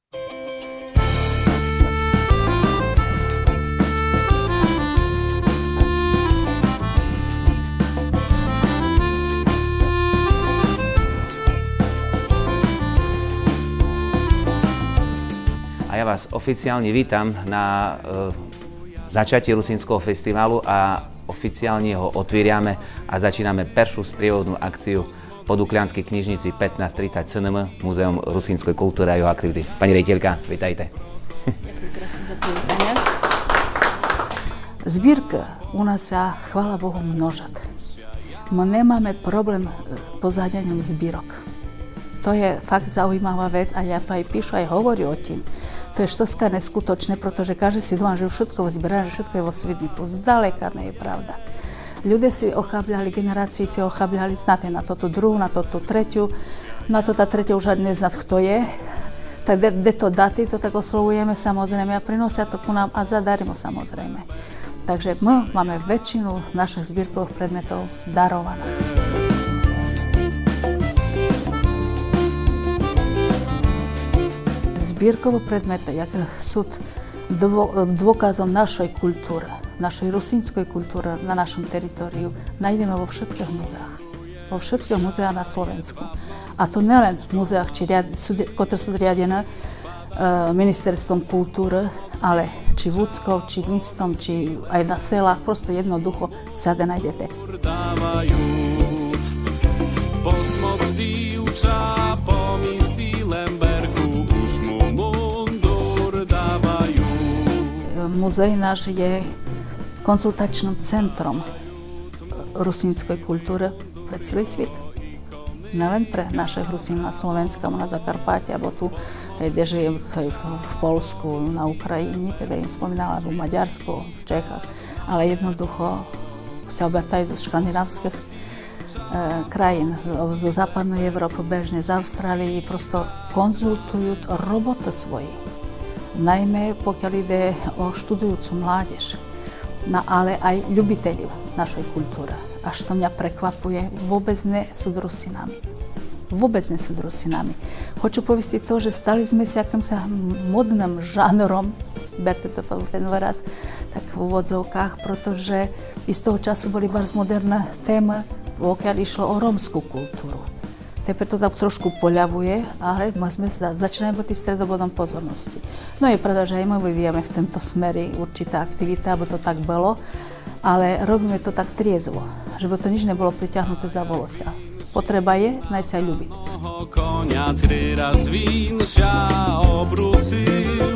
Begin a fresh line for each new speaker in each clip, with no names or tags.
A ja vás oficiálne vítam na začatí Rusínskeho festivalu a oficiálne ho otvírame a začíname prvú sprievodnú akciu po Duklianskej knižnici 1530 CNM, Múzeum rusínskej kultúry a jeho aktivity. Pani riaditeľka, vítajte.
Ďakujem krásne za privítanie. Zbírka u nás sa, chvála Bohu, množat. My nemáme problém pozáďaním zbírok. To je fakt zaujímavá vec a ja to aj píšu, aj hovorím o tým. To je štoska neskutočné, pretože každý si dúma, že všetko zbiera, že všetko je vo svedníku. Zdaleka nie je pravda. Ľudia si ochabľali, generácie si ochabľali, znáte na toto druhú, na toto tretiu, na to tá tretia už ani neznať, kto je. Tak kde to daty, to tak oslovujeme samozrejme a prinosia to ku nám a zadarimo samozrejme. Takže my máme väčšinu našich zbierkových predmetov darovaných. Zbierkové predmety, jak sú dôkazom našej kultúry, našej rusínskej kultúry na našom teritoriu, nájdeme vo všetkých muzeách. Vo všetkých muzeách na Slovensku. A to nielen v muzeách, ktoré sú riadené ministerstvom kultúry, ale či Vúckou, či Místom, či aj na selách, prosto jednoducho všade nájdete. Muzej náš je konzultačným centrom rusínskej kultúry pre celý svet. Nelen pre našich Rusín na Slovensku, na Zakarpáte, alebo tu, kde žijem v Polsku, na Ukrajine, teda im spomínala, alebo v Maďarsku, v Čechách, ale jednoducho sa obertajú zo škandinávskych krajín, zo západnej Európy, bežne z Austrálii, prosto konzultujú roboty svoje. Najmä pokiaľ ide o študujúcu mládež, ale aj ľubiteľov našej kultúry. Až to mňa prekvapuje, vôbec nie sú Rusinami. Vôbec nie sú Rusinami. Хочу povestiť to, že stali sme si akýmsi modným žánrom, berte toto ten výraz, tak v úvodzovkách, pretože i z toho času boli bardzo moderné témy, pokiaľ išlo o rómskú kultúru. Teper to tam trošku poľavuje, ale my začínajú byť stredobodom pozornosti. No je pravda, že aj my vyvíjame v tomto smeri určitá aktivita, aby to tak bolo, ale robíme to tak triezvo, že by to nič nebolo priťahnuté za volosia. Potreba je nájsť sa ľúbiť. Konia 3 raz winsia obrócił,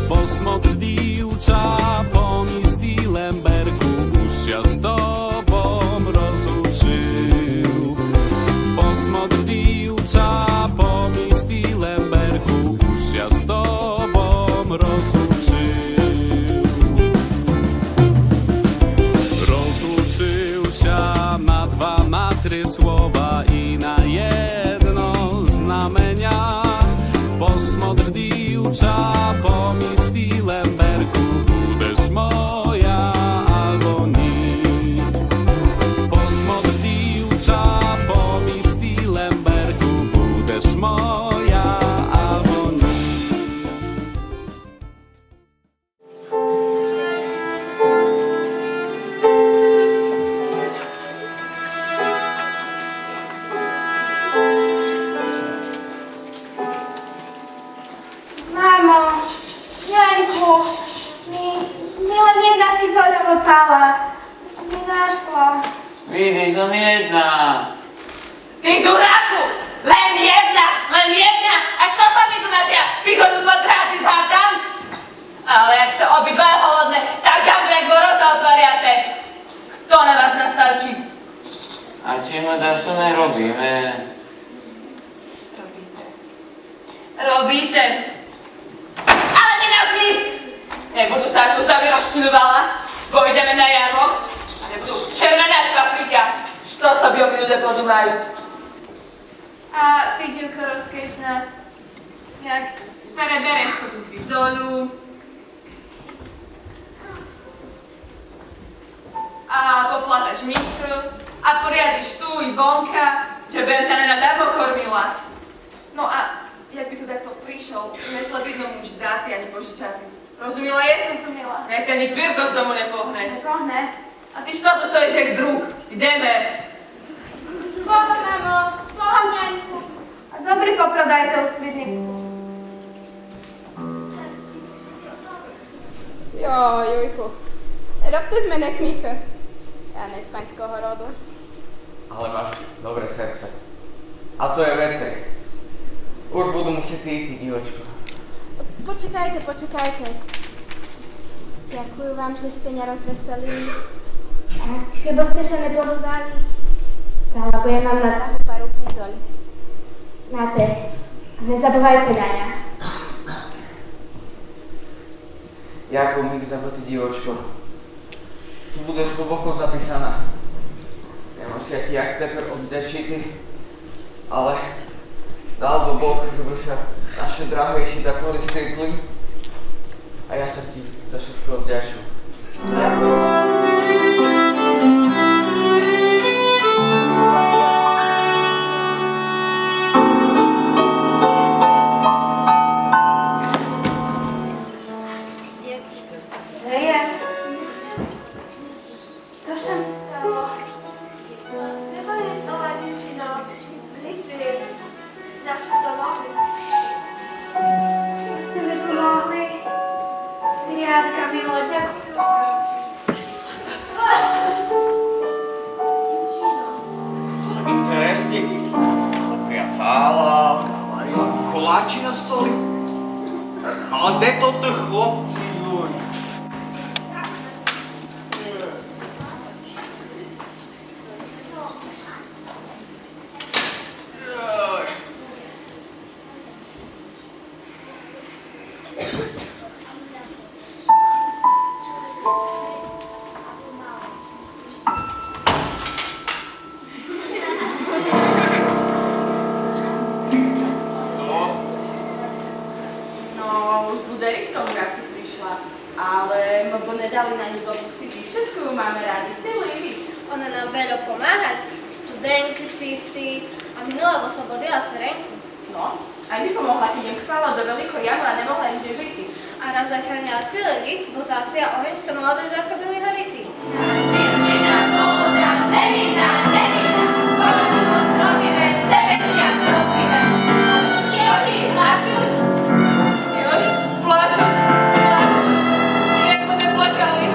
posmok diłcza poni stylem berku, už ja s tobom rozluczył. Posmok diłcza poni stylem berku, už ja s tobom rozluczył. Rozluczył się na 2 matry słowa i na jedno znamenia. Posmok diłcza poni stylem berku, budeš moja albo ni. Posmok diłcza poni stylem berku, budeš moja albo ni.
Mamo, Jańku, mi len jedna fizoľa vypala. Nie našla.
Vidíš, len jedna.
Ty duráku! Len jedna! Až čo sa mi tu nažia fizoľu pod krásy zhádam? Ale jak ste obidva holodné, tak ďakujem, jak vorota otvoriate. Kto na vás nastarčí?
A či ma dáš to nerobíme?
Robíte. Ale nie nás líst! Nebudú sa tu za vyrošťuľovala, bo ideme na jarmok a nebudú červené kvapríťa. Što sobie obi ľudia podúvajú?
A ty, divko rozkešná, jak prebereš tú fizolu a poplataš mikro a poriadiš tu i bonka, že budem ťa nenadarmo kormila. No a Як би туди хто прийшов, не слабідно муж дати, ані požičати. Розуміла єсмь?
Розуміла.
Не ся ні пірко з дому не погне.
Не прогне.
А ти що тут стоїш як друг? Йдемо.
Бога, мамо, Бога, няньку. А добре попродайте у свіднику.
Jojku, robte z mene smíchy. Ja ne z paňského rodu.
Ale máš dobré srdce. A to je vece. Už budú musieť ísť, divočko.
Počekajte, počekajte. Ďakujem vám, že ste mňa rozveselili. A chyba ste sa nepohodali. Talabujem vám na drahú paru fizol. Máte, nezabúvajte na ňa.
Jako mi zaboty, divočko. Tu budeš hlboko zapísaná. Nemusia ti jak teper oddečiti, ale dal bo Boh, že by sa naše drahejšie takové stretli. A ja sa ti za všetko odďačujem.
Leje. Co się stało?
Treba je spala dievčino, blízli naše domovy.
Ste mi pomohli. Riadka, milo, ďakujem vám.
Interesne. Priatála, navarila koláči na stoli. Ale kde to tí chlopci joj?
No, už bude i k tomu, jak ty prišla. Ale my nedali na ňu dopustiť všetko ju máme rádi, celý list.
Ona nám veľa pomáhať, studenky čistí a minula oslobodila Serenku.
No, aj mi pomohla, keď im chpala do Veľkého jamu a nemohla im vyjsť.
A raz zachránila celý list, bo zásia oheň, čo mladí ľudia byli horití.
Dievčina mladá, nevinná, koľko moc robíme, sebe si prosíme. Oči plačú. Plačú. Jak to neplakali.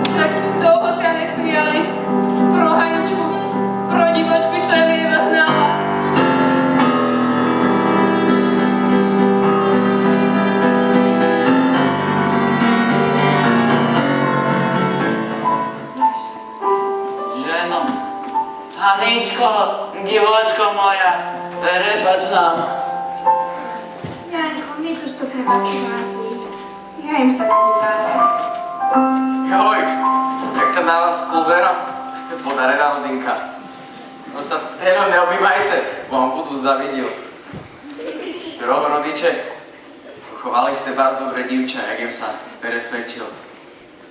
Už tak dlho sa nesmiali. Pro Haničku, pro divočku šelieva hnala.
Ženo, Haničko, divočko moja, prepač nám.
Ňaňko, nič to treba čívať. Ja im sa nebudám.
Joj, jak to na vás pozerám, ste podarená rodinka. No sa téno neobývajte, bo vám budú zavidieť. Rodiče, chovali ste vás dobre divča, jak im sa presvedčil.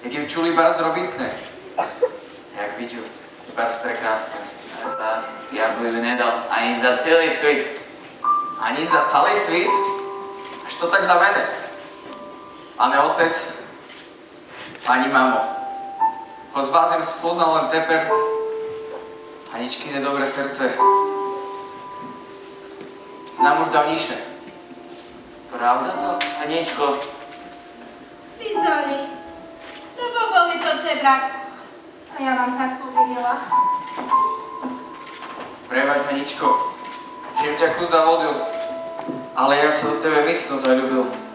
Jak im čuli vás robitné. Jak vidú, vás prekrásne.
Ja by ju nedal ani za celý svet.
Ani za celý svit? Až to tak za mene. Pane otec, pani mamo, ho z vás im spoznal len teper, Haničkine dobré srdce. Znám už dávnejšie.
Pravda to, Haničko?
Fizoli, to boli to čebrak. A ja vám tak poverila.
Prebač, Haničko, že im ťa kus zavodil, ale ja sa do tebe mocno zaľúbil.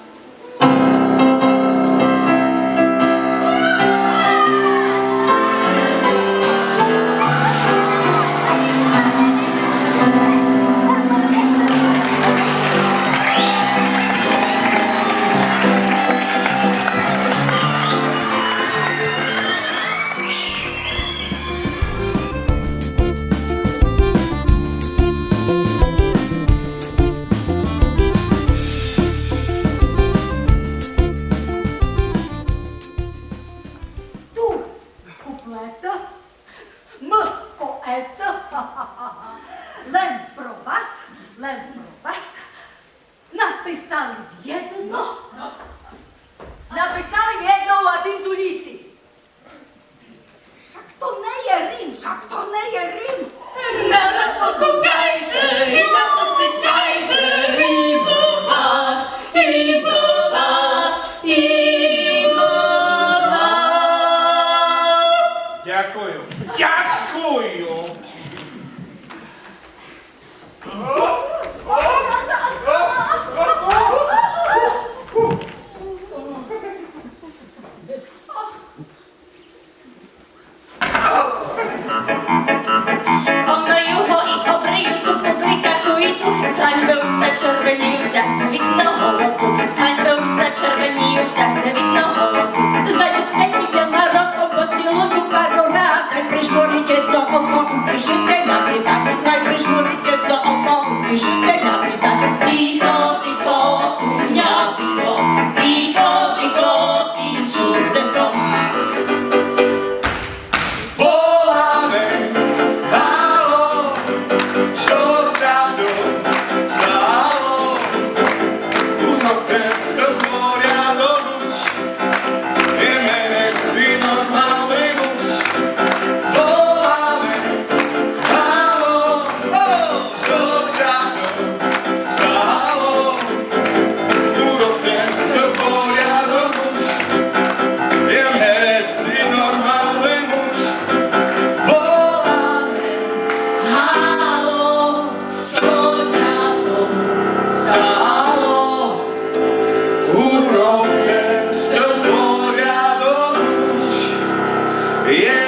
Zaňbe už sa červeníjuся, vidno holotu. Zaňbe už sa červeníjuся, vidno holotu. Zajdú etika na roko, po cílujú pár raz. Najprv šmoríte do oko, upršite na pripás. Najprv šmoríte do oko, upršite na pripás. Ticho, ticho, ja ticho. Ticho, ticho, píču s dechom.
Voláme, halo, čo sa tu stalo? Urobte to poriadok už, nemenec si normálny muž. Voláme, halo, čo sa tu stalo? Urobte to poriadok už, nemenec si normálny muž.
Voláme, halo, čo sa to
Stalo, urobte to poriadok už, je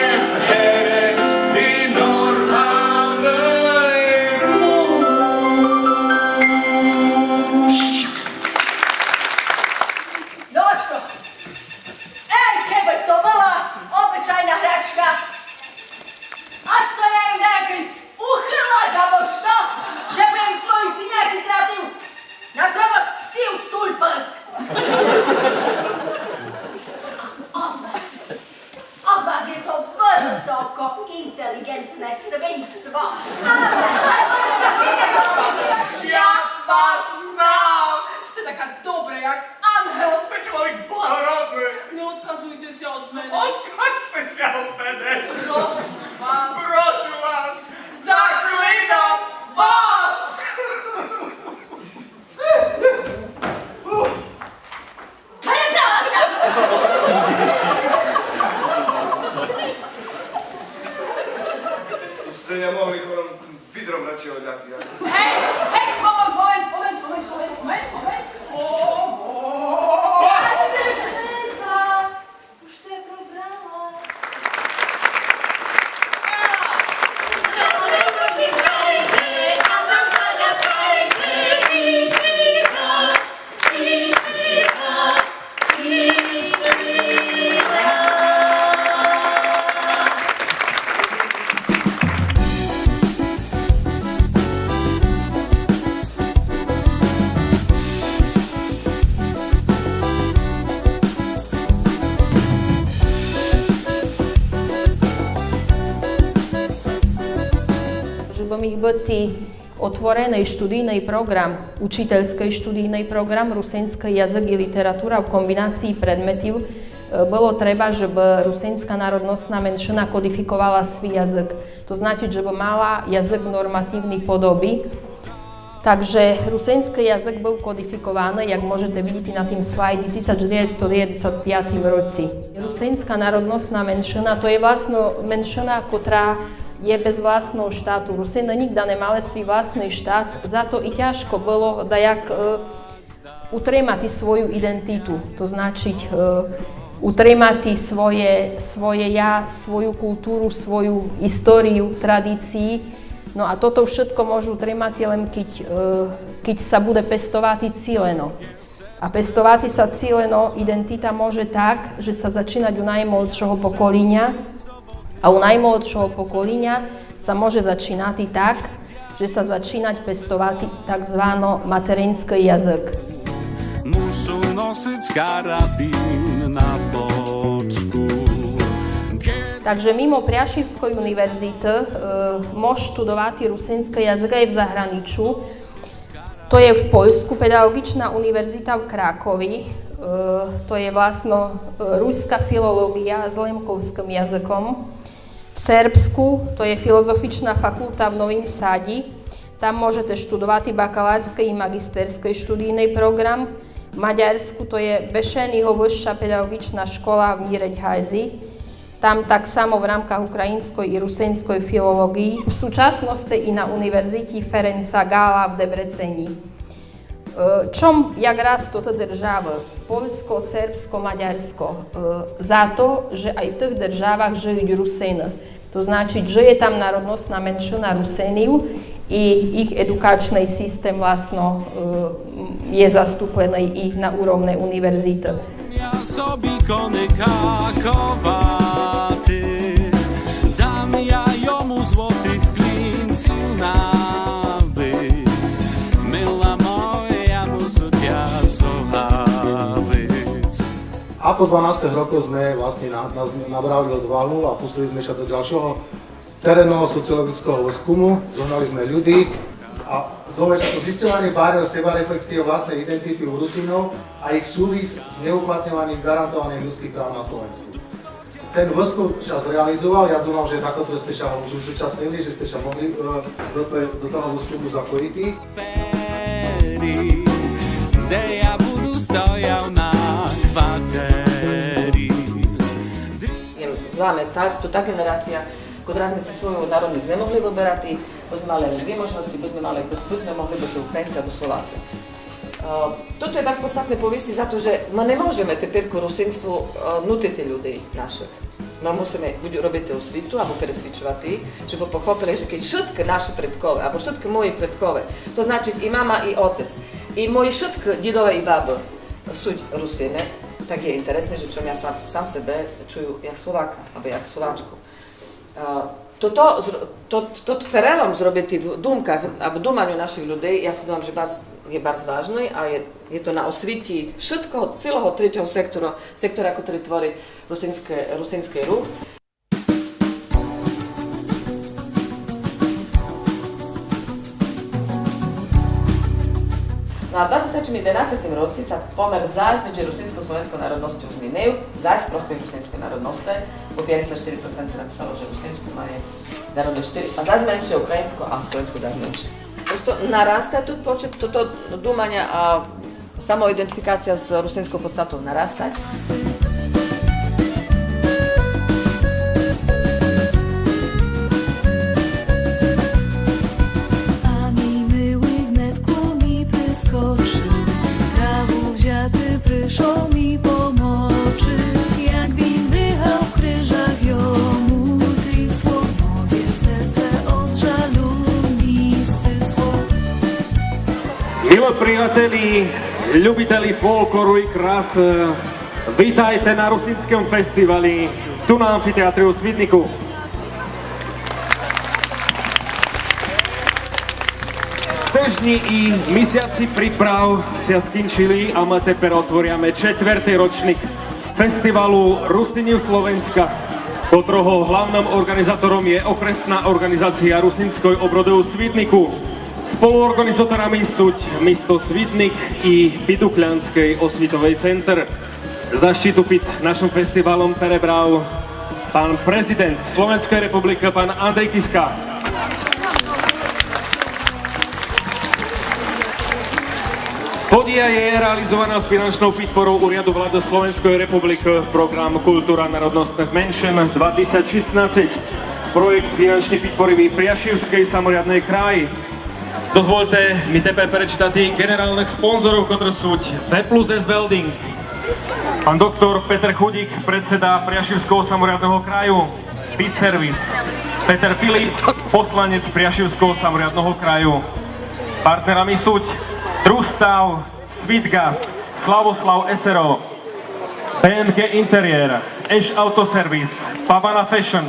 herec i normálny muž.
Došlo. Ej, keby to bola obyčajná hračka. Až to ja im nejaký uchylač, alebo što? Že budem svojich peniazí tratil na život síl stúlpask. Od vás je to vysoko inteligentné svinstvo.
Ja vás znám,
Ste taká dobra jak Angel.
ste človek blahorodný.
Neodkazujte sa od mene.
Odkažte sa od mene.
Prosím vás.
Prošu vás, zaklínam vás.
Prebrala sa!
Ste nemohli chodom vidrom radšej odľatý.
Hej, hej, moment.
Už sa probrala.
Żeby ich byty otvorený študijný program, učiteľský študijný program, rusinský jazyk i literatura v kombinácii predmetov, bolo treba, żeby rusínska národnostná menšina kodifikovala svій jazyk. To znaczy, żeby mala jazyk normatívny podoby. Takže rusínsky jazyk był kodyfikowany, jak możecie widzieć na tym slajdzie, w 1995 roці. Rusínska národnostná menšina to je vlastne menšina, ktorá je bez vlastného štátu. Rusíni nikdy nemali svій vlastný štát, za to i ťažko bylo dajak utримати свою identitu. To znaczy utримати svoje ja, svoju kultúru, svoju históriu, tradícii. No a toto všetko môžu utrimať len keď sa bude pestovať cíleno. A pestovať sa cíleno identita môže tak, že sa začínať u najmladšieho pokolenia. A u najmladšieho pokolenia sa môže začínať i tak, že sa začínať pestovať tzv. Materinský jazyk.
Muszą nosić karabin na boczku.
Takže mimo Priašivskej univerzity môže študovať rusínske jazyky aj v zahraničí. To je v Poľsku pedagogičná univerzita v Krakovi. To je vlastne ruská filológia s lemkovským jazykom. V Serbsku to je filozofičná fakulta v Novým Sadi. Tam môžete študovať bakalársky i magisterský študijný program. V Maďarsku to je Bešenyho vyššia pedagogičná škola v Nyíregyházi. Tam tak samo v rámkach ukrajinskoj i rusínskoj filológii. V súčasnosti i na univerzite Ferenca Gála v Debreceni. Čom jak rastú tie državy? Poľsko, Serbsko, Maďarsko. Za to, že aj v tých državách žijú Rusíni. To znaczy, žije tam národnostná menšina Rusínov i ich edukačný systém vlastno je zastúpený i na úrovnej univerzity.
Ja sobie konekákovaty, dám ja jomu złotych klinciu na byc. Mila moja, musu ťa zohaviť.
A po 12 rokoch sme vlastne nabrali odvahu a pustili sme sa do ďalšieho terénneho sociologického výskumu, zohnali sme ľudí a zove sa to zisťovanie bariér sebareflexie vlastnej identity u Rusínov a ich súvis s neuplatňovaním garantovaných ľudských práv na Slovensku. Ten výskum sa zrealizoval, ja dúfam, že takoto ste sa už zúčastnili, že ste sa mohli do toho výskumu zapojiť.
Kde ja budu stojal na kvatéri.
Známe tá generácia, ktorá sme si svoju národnosť nemohli vyberať, bo sme mali len dve možnosti, buď sme mohli byť Ukrajinci alebo Slováci. Toto je bardzo podstatné poviesti za to, že my nemôžeme teper ku rusínstvu nutiti ľudí našich. My musíme buď robiť osvitu, alebo presvičovati, żeby pochopili, že keď všetky naše predkové, alebo všetky moji predkové, to znači i mama, i otec, i moji všetky didové i baby sú Rusine, tak je interesné, že čom ja sám sebe čuju jak Slováka, alebo jak Slováčku. Toto перелом зробити в думках або думанню наших людей, я si думаю, že je bardzo vážny a je to na osvіті všetkého, celého tretieho sektora, ktorý tvorí rusínský ruch. No a v 2011 roci sa pomer zájsť medzi rusínsko-slovenskou národnosťou zmenil, zájsť prostej rusínskej národnosti, po 54% sa napísalo, že rusínsku má národnosť 4, a zájsť menšie ukrajinsko a slovensku zájsť menšie. Prosto narasta tu počet toto думання a samoidentifikácia s rusínskou podstatou narastať.
Przyszło mi pomoczy, jak win dychał w kryżach, jomu trisło moje serce od żalu mi stysło.
Milí priatelji, ľubiteľi folkloru i krás, vítajte na Rusínskom festivali tu na amfiteátru v Svidniku. Týždni i mesiaci príprav sa skončili a my teper otvoriame 4. ročník festivalu Rusíny Slovenska, ktorého hlavným organizátorom je okresná organizácia Rusínskej obrody v Svidniku. Spoluorganizátorami sú mesto Svidnik i Pidukľanský osvitový center. Zaštitu pred našim festivalom prebral pán prezident Slovenskej republiky, pán Andrej Kiska. Podia je realizovaná s finančnou podporou Úradu vlády Slovenskej republiky, program Kultúra národnostných menšín 2016, projekt finančnej podpory Priašivskej samoriadnej kraji. Dozvolte mi teper prečítať generálnych sponzorov, ktorí sú V+S Welding, pán doktor Peter Chudík, predseda Priašivského samoriadneho kraju, Bit Service, Peter Filip, poslanec Priašivského samoriadneho kraju. Partnerami sú Trustav, Svitgas, Slavoslav SRO, BMG Interiér, Eš Autoservice, Pavana Fashion,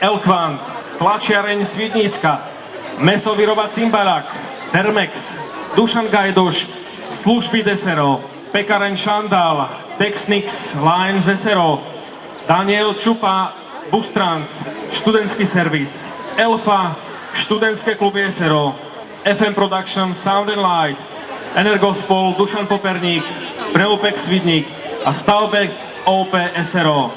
Elkvant, Tlačiareň Svidnícka, Mesovýroba Cimbalák, Termex, Dušan Gajdoš, Služby DSRO, Pekareň Šandál, Texnix, Lines SRO, Daniel Čupa, Bustrans, Študentský servis, Elfa, Študentské kluby SRO, FM Production, Sound and Light, Energospol, Dušan Poperník, Preupek Svidník a Stavbek OP SRO.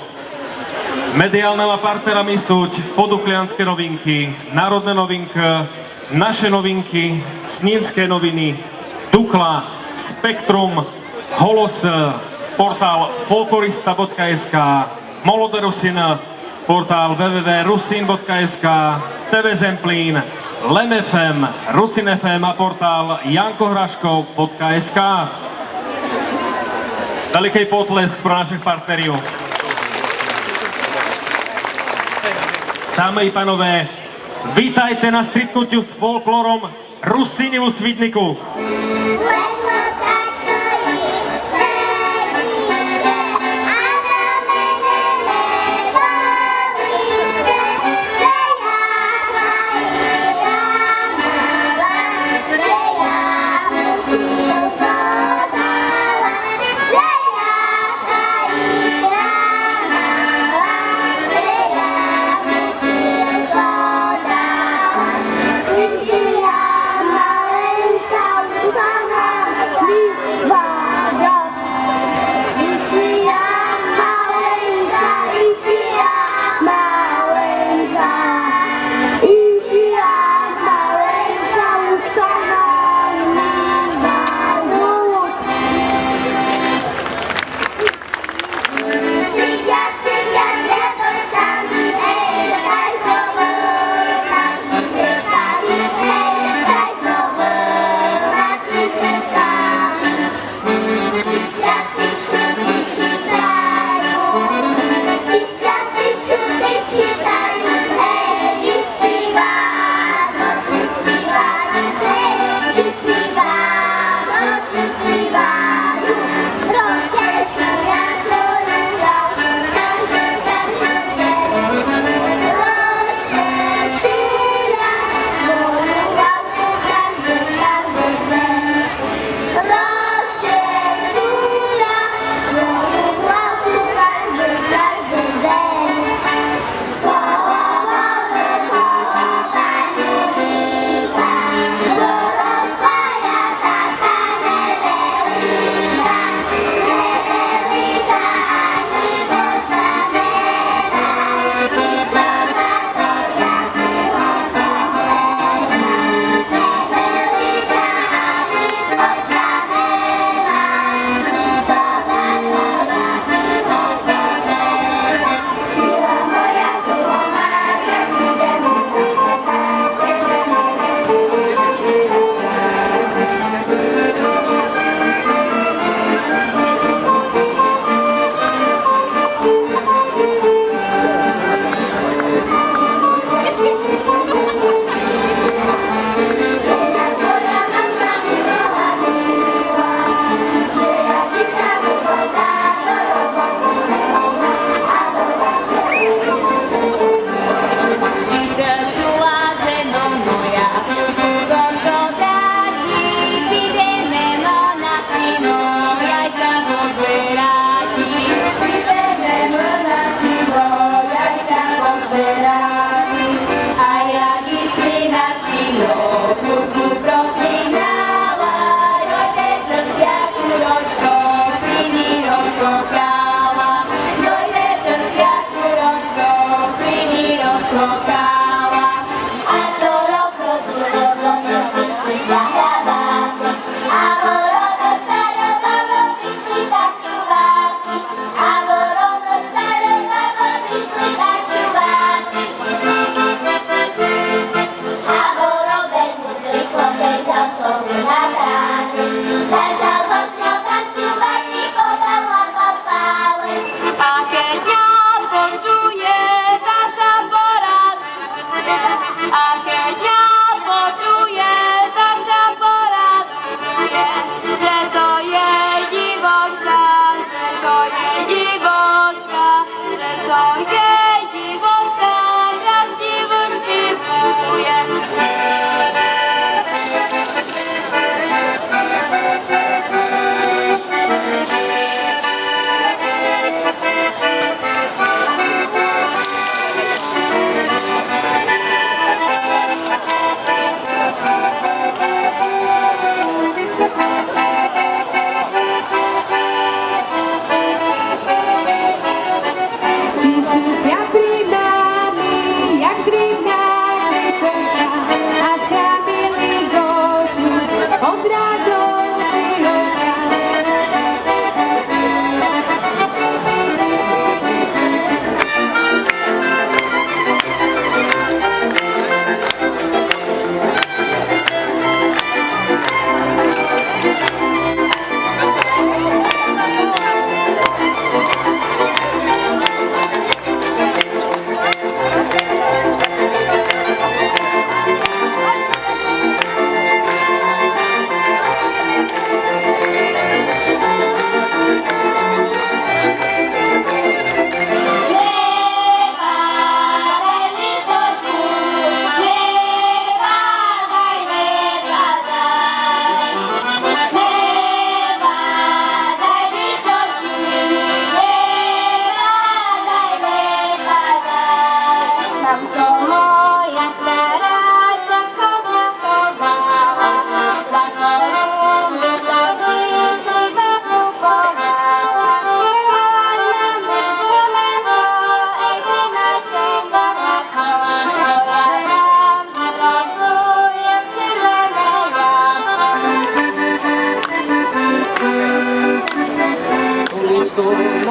Mediálnymi partnerami sú Poduklianské novinky, Národné novinky, Naše novinky, Snínské noviny, Dukla, Spektrum, Holos, portál folklorista.sk, Molodé Rusín, portál www.rusin.sk, TV Zemplín, Lem FM, Rusin FM a portál jankohraškov.sk. Veliký potlesk pro našich partnerov. Dámy i panové, Vítajte na stretnutiu s folklorom Rusíniu Svitniku.
Malenka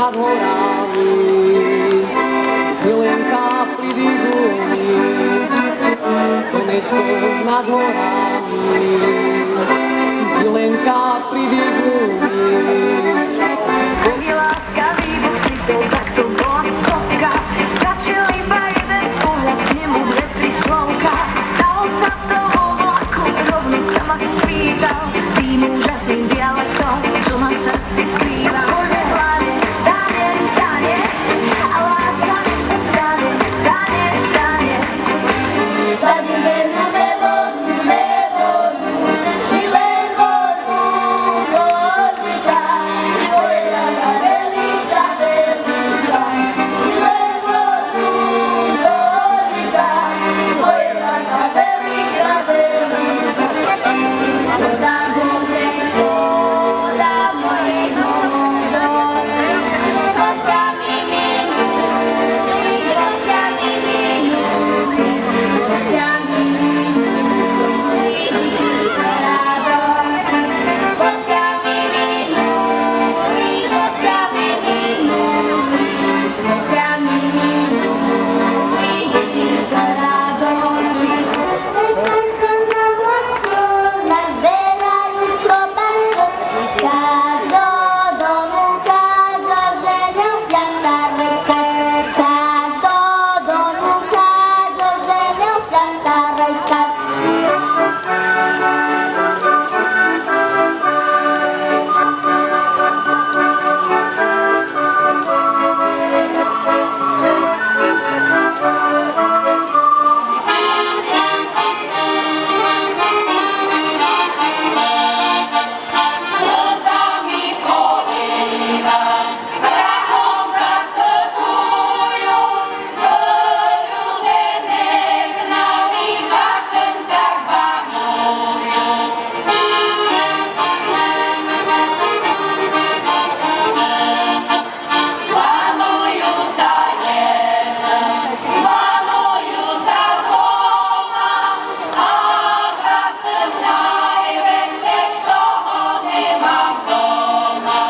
nad horami, milenka pri diguni, slnečko nad horami, milenka pri diguni.
Boh je láskavý, Boh citol, tak to bola sopka. Stačil iba jeden pohľad, k nemu dve, tri slovka. Stalo sa to vo vlaku, rovno sa ma spýtal tým úžasným dialektom, čo ma v srdci skrýva. Zvoľme dlane, dane, dane, a láska nech sa stane, dane, dane. Spadne ženu nevodnú, nevodnú, milen vodnú, vodníka, tvoje láska veľká, veľká. Milen vodnú, vodníka, tvoje láska veľká, veľká. Škoda Bože, škoda mojej mladosti, prosia mi minuli, prosia mi minuli, prosia mi minuli, dedinské radosti, prosia mi minuli, prosia mi minuli, prosia mi minuli, dedinské radosti. Keď som na Vlocku, nazberajú chlopačku, každý domu káža, ženil sa starý kac. Každý domu káža, ženil sa starý kac.
Slzami polieva, prachom zasypujú, ľudia neznali, za ten tak banujú. Planujú za jedným, planujú za dvoma, a za tým najväčšie, čo ho nemám doma.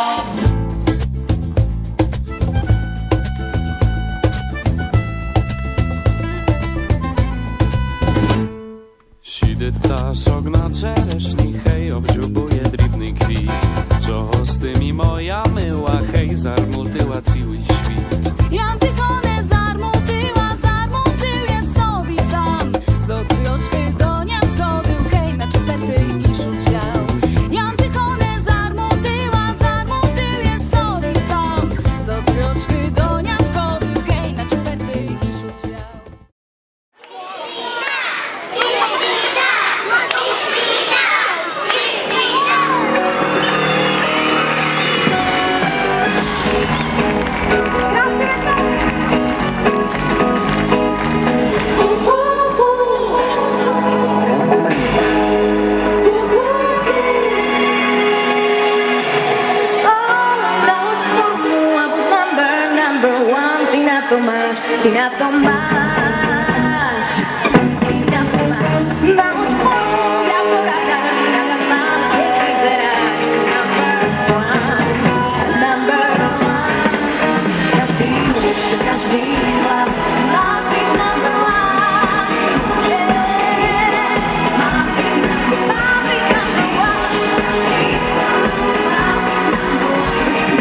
Šidet ptások na cerešni, hej, obdžubuje drібний квіт. Чого з тими моя мила, хей, зармутила цілий світ.
Ja ticho nezarmutila, zarmutil je znovu sám. Z odvíjočky do ňa vzobil, hej, na čtvrtý Isus vžal. Ja ticho nezarmutila, zarmutil je znovu sám. Z odvíjočky do ňa vzobil, hej, na čtvrtý Isus vžal. Ty na to máš, ty na to máš, nauč moju, ja to rada mám, keď vyzeráš number one. Každý muž, každý chlap má byť number one. Má byť number one.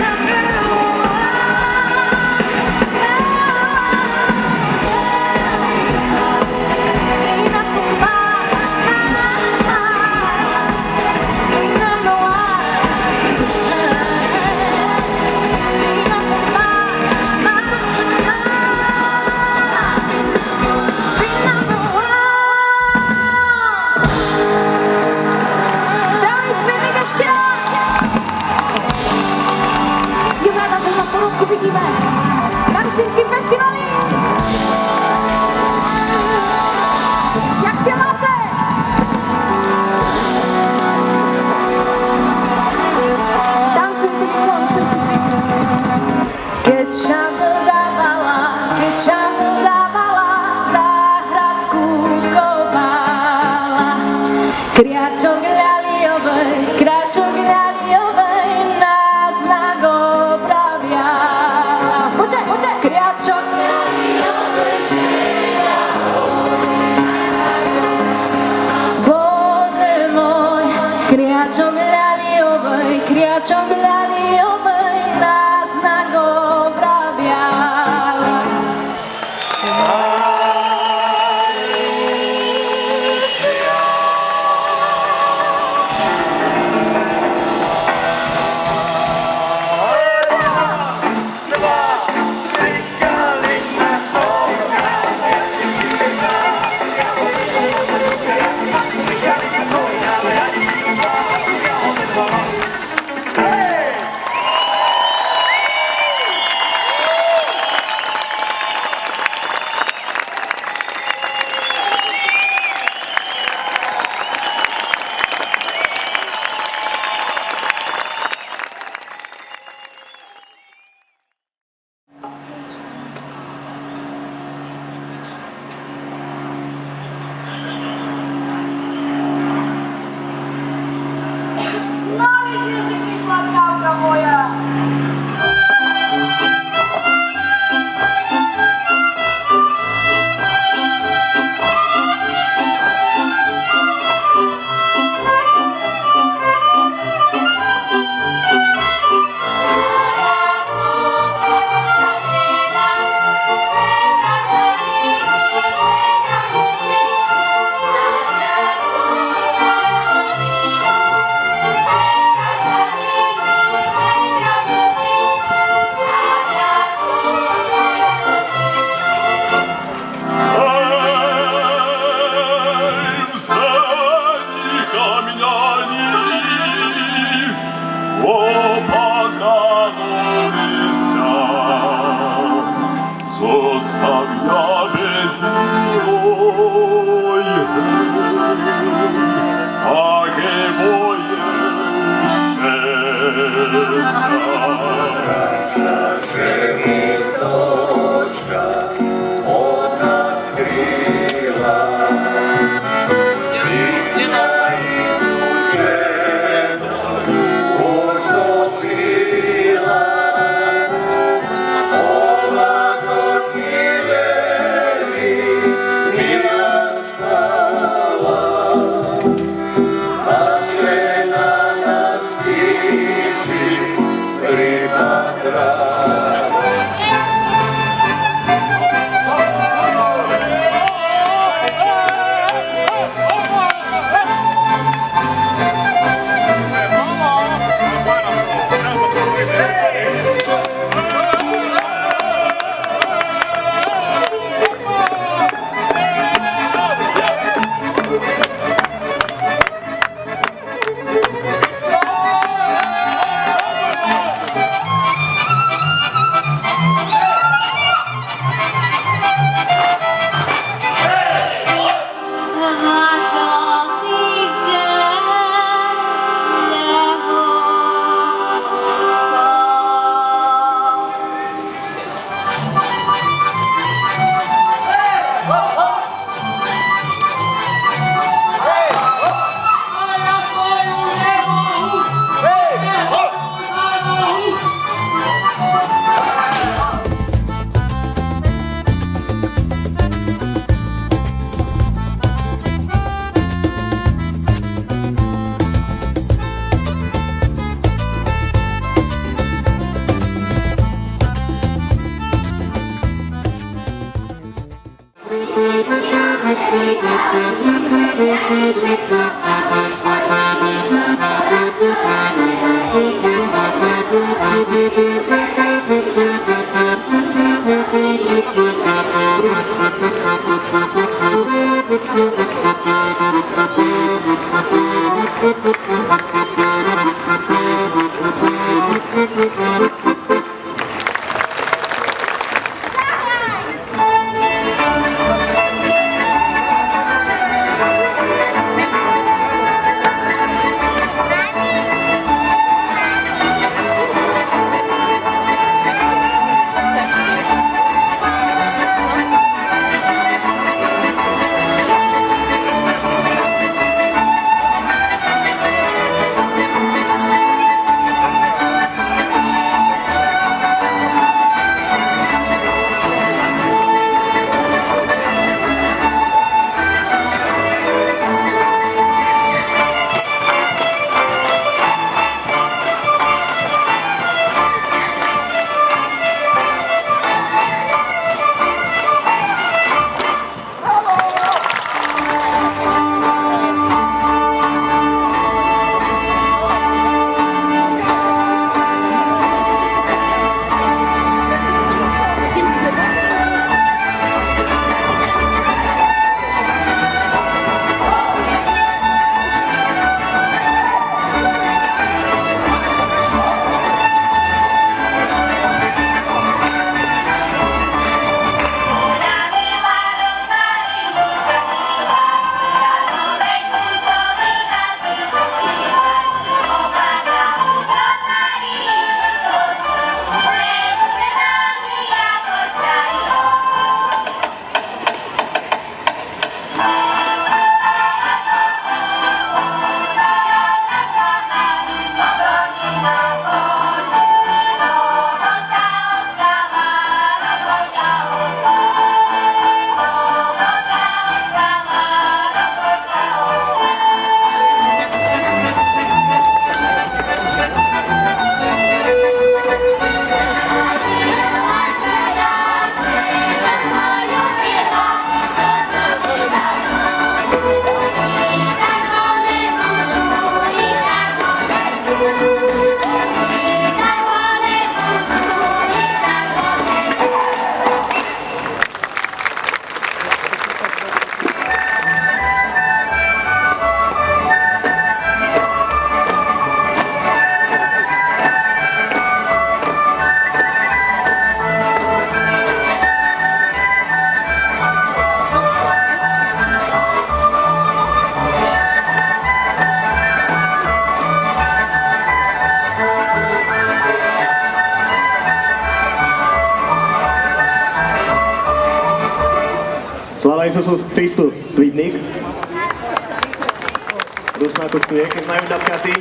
Number Vidíme na Rusínském festivali. Jak se máte? Tancujte mi kolem srdci světí. Keď šamu dávala, záhradku kopala. Kriačok ľaliovej, nás znak opravia. kriačom ľaliovej, nás na obrabial.
Iisus Christus Svidník. Rusná to tu je, keď majú dať karty.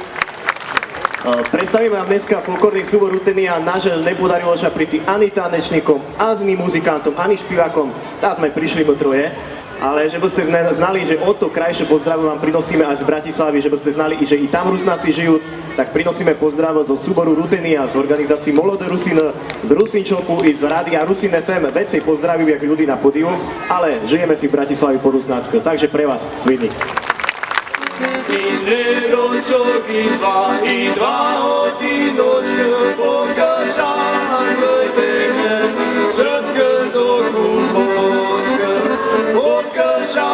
Predstavíme vám dneska folklórny súbor Rutenia. Nažel nepodarilo sa priti ani tanečníkom, ani muzikantom, ani špivákom. Tá sme prišli bo troje. Ale že by ste znali, že o to krajšie pozdravu vám prinosíme až z Bratislavy, že by ste znali, že i tam Rusnáci žijú, tak prinosíme pozdrav zo súboru Rutenia, z organizácií Molodé Rusin, z Rusinčopu i z rádia Rusin FM. Vecej pozdravujú jak ľudí na podiu, ale žijeme si v Bratislavi po Rusnácku. Takže pre vás, Svidník.
I dva hodinočky pokaža zlejbene, všetko do kulmočka. Pokaža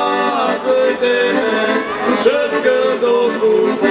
zlejbene, všetko do kulmočka.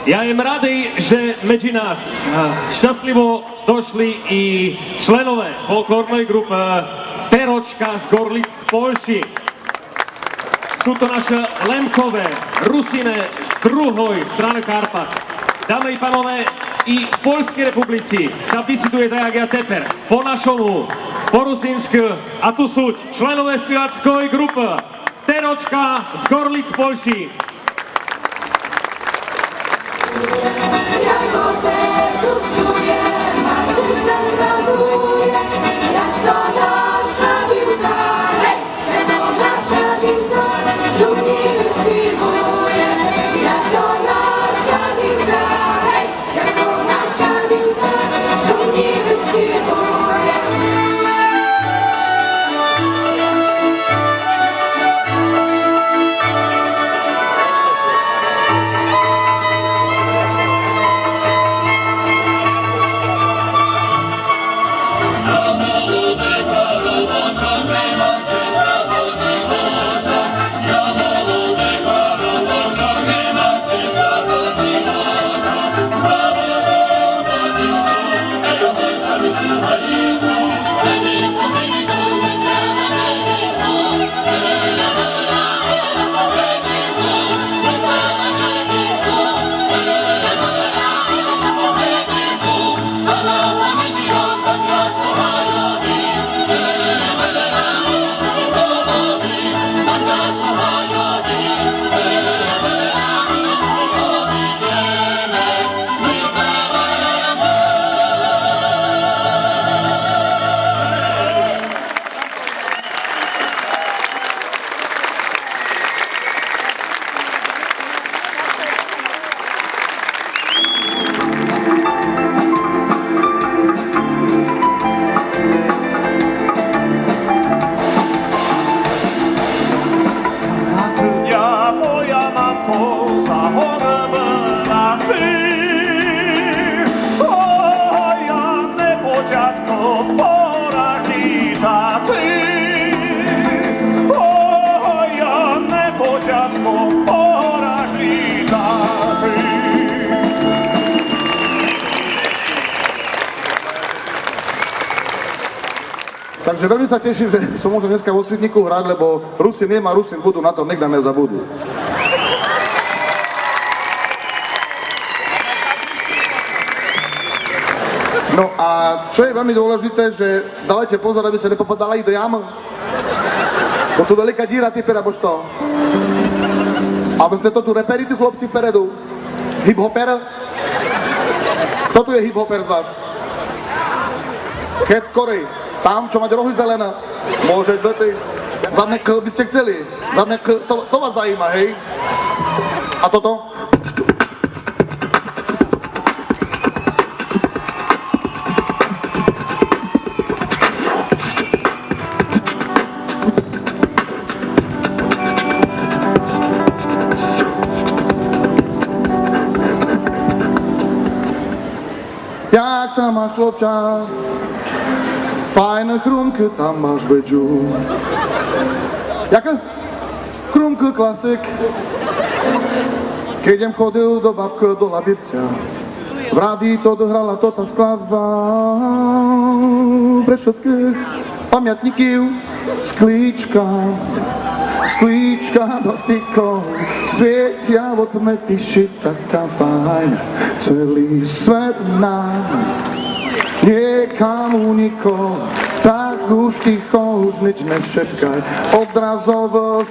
Ja jem radý, že medzi nás šťastlivo došli i členové folklórnej grupy Peročka z Gorlic z Polši. Sú to naše Lemkové, Rusine z druhej strany Karpat. Dámy i panové, i v Poľskej republici sa vysiduje tak, jak ja teper, po našomu, po rusínsku, a tu sú členové spievackej grupy Peročka z Gorlic z Polši.
Jak otec uczuje, Marysia zraduje, jak to nasza Wilka, hej, jak to nasza Wilka, szumnie wyśpiewuje, jak to nasza Wilka, hej, jak to nasza Wilka, szumnie wyśpiewuje.
Takže veľmi sa teším, že som môžem dneska vo Svidníku hrať, lebo Rusin nemá, Rusin budú, na to nikdy nezabudú. No a čo je veľmi dôležité, že dávajte pozor, aby sa nepopadali do jam. Bo tu veľká díra, typer, alebo što. A vy ste to tu reperi, tu chlopci vperedu. Hip-hoper? Kto tu je hip-hoper z vás? Cat Corey. Tam, čo máte rohy zelené. Môže ty. Zadné K by ste chceli. Zadné K, to vás zajíma, hej? A toto? Jak sa máš, chlopča? Fajne chrumky, tam máš vedžu. Jaká? Chrumky klasik. Keď jem chodil do babky do Labircia, v rádi to dohrala to tá skladba pre všetkých pamiatníkov. Sklíčka dotykov svietia od tme tyši taká fajn. Celý svet nám niekam unikol, tak už ticho, už nič nešepkaj. Odrazovo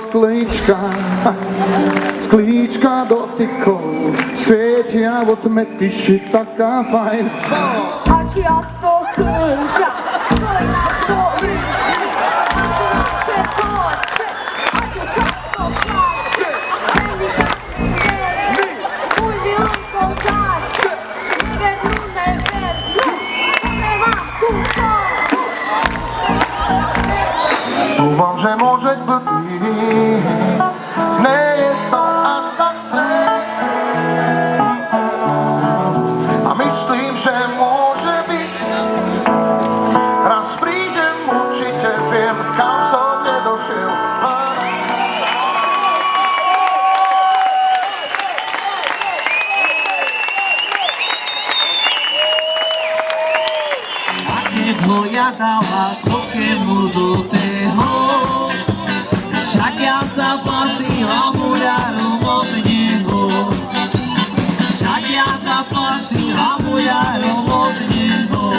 sklíčka dotykov svietia od tme tyši taká fajn.
A čiasto chlúša, to je na to
Dúfam, že môže byť, nie je to až tak zlé. A myslím, že môže byť, raz prídem, určite viem, kam som nedošiel.
A keď ho ja dala sokému do toho, však ja sa placila muľarom od neho. Však ja sa placila muľarom od neho.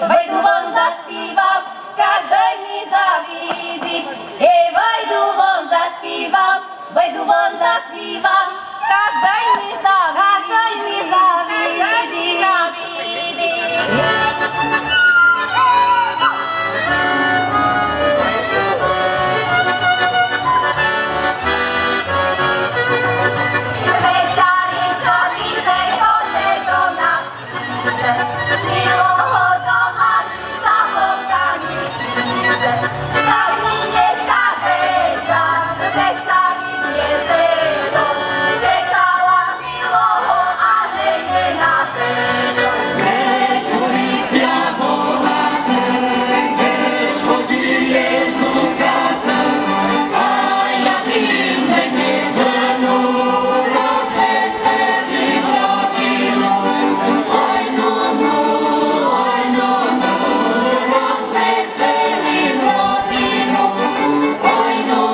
Vejdu von zaspívam, každej mi zavídi. Večari, čo více, čože do nás chce, milo ho doma za vodami chce. Každý dnešná večari bliezešo, čekala miloho a hejne na pešo. Veš ulicia bohaté, veš chodíš do kata, a ja tým nezvenu rozveselím rodinu. Oj no, rozveselím rodinu. Oj no,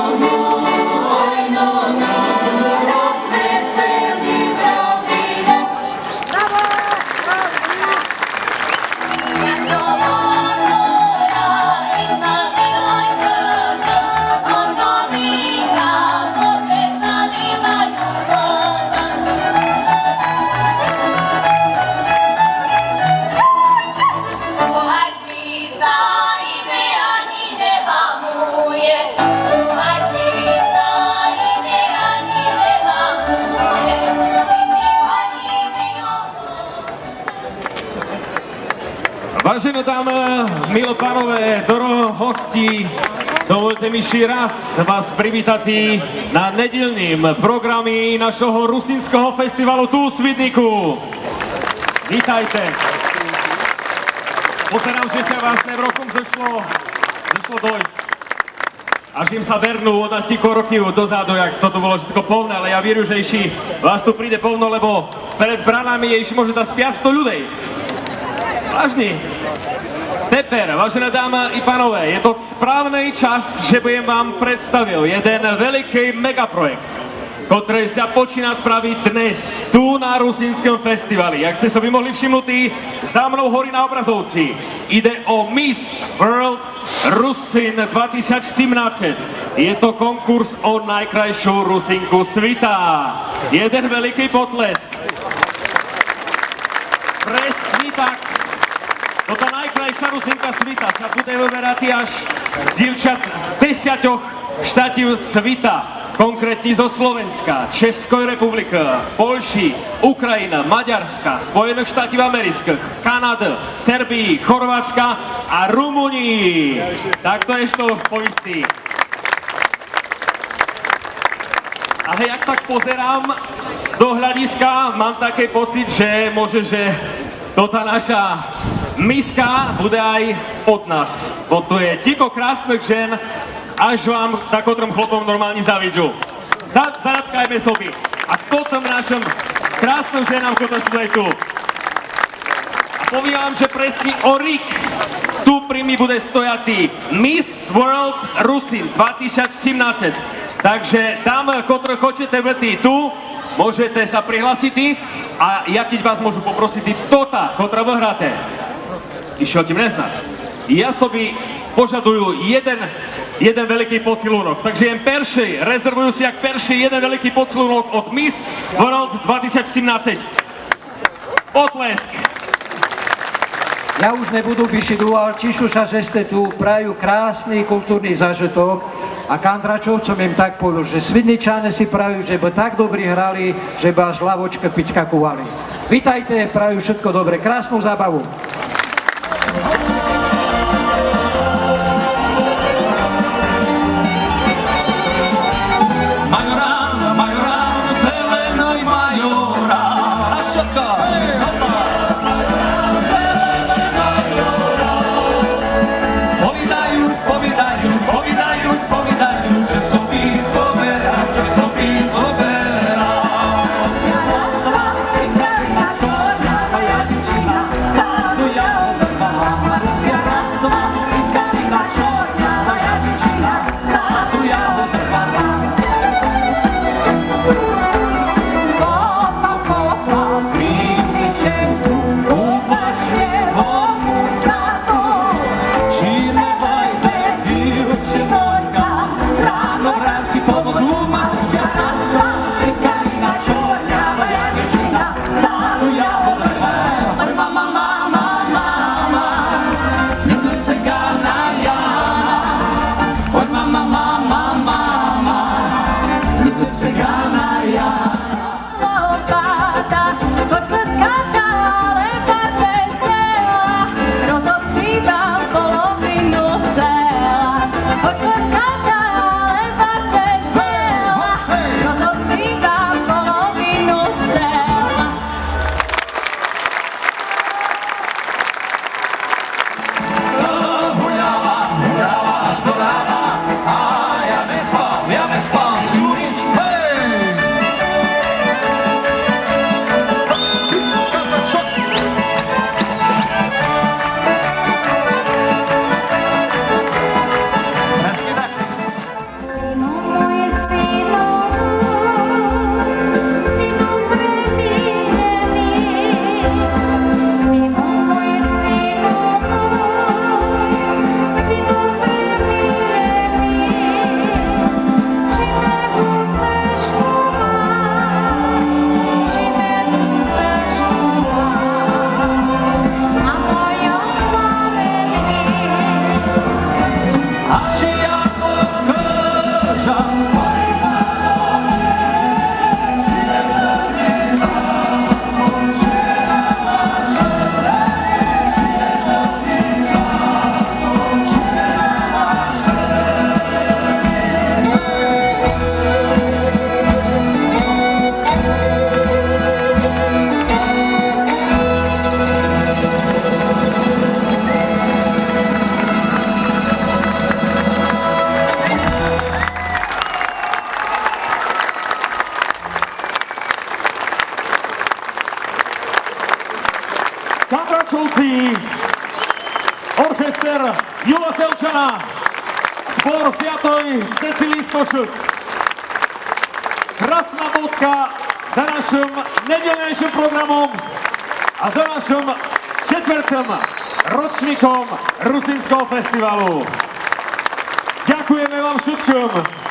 Vážené dámy, milé pánové, doro hostí, dovolte mi ešte raz vás privítať na nedeľným programe našeho rusínskeho festivalu tu v Svidníku. Vítajte. Pozerám, že sa vás nevrokom zašlo dojsť. Až im sa vernú od roky dozadu, jak toto bolo všetko plné, ale ja vieru, že ešte vás tu príde plno, lebo pred branami je ešte možno dať 500 ľudí. Vážne. Teper, vážené dámy i pánové, je to správny čas, že budem vám predstavil jeden veľký megaprojekt, ktorý sa počína praviť dnes tu na Rusínskom festivali. Jak ste sa by mohli všimnutí, za mnou horí na obrazovci. Ide o Miss World Rusin 2017. Je to konkurs o najkrajšiu Rusinku svita. Jeden veľký potlesk. Presne tak. Toto najkrajšia Rusinka svita sa bude vyberať až z dievčat z 10 štátiv svita. Konkrétne zo Slovenska, Českej republiky, Polši, Ukrajina, Maďarska, Spojených štátov amerických, Kanady, Serbii, Chorvátska a Rumunii. Tak to je to povistí. Ale jak tak pozerám do hľadiska, mám taký pocit, že môže, že tota naša miska bude aj od nás. Bo to je tiko krásnych žen, až vám takotrom chlopom normálne zavidžu. Zanatkajme sobi. A potom našim krásnym ženám, ktoré sú aj tu. A poviem vám, že presne o rík tu pri mi bude stojatý Miss World Rusin 2017. Takže dámy, ktoré chcete byť tu, môžete sa prihlásiť a ja keď vás môžu poprosiť tota, ktorá vyhráte. Ešte o tým neznáš. Ja sobi požadujú jeden veľký pocilúnok. Takže jen perší, rezervujú si jak perší jeden veľký pocilúnok od Miss World 2017. Potlesk.
Ja už nebudu bišidu, ale tišu sa, že ste tu, prajú krásny kultúrny zážitok a Kandračovcom im tak povedal, že Svidničane si prajú, že by tak dobrí hrali, že by až lavočke pickakovali. Vítajte, prajú všetko dobre, krásnu zábavu.
Kandračovci, orchester Jula Selčana, zbor Sviatoj Cecilii z Košuc. Krásna bodka za našim nedelnejším programom a za našim 4. ročníkom Rusínskeho festivalu. Ďakujeme vám všetkým.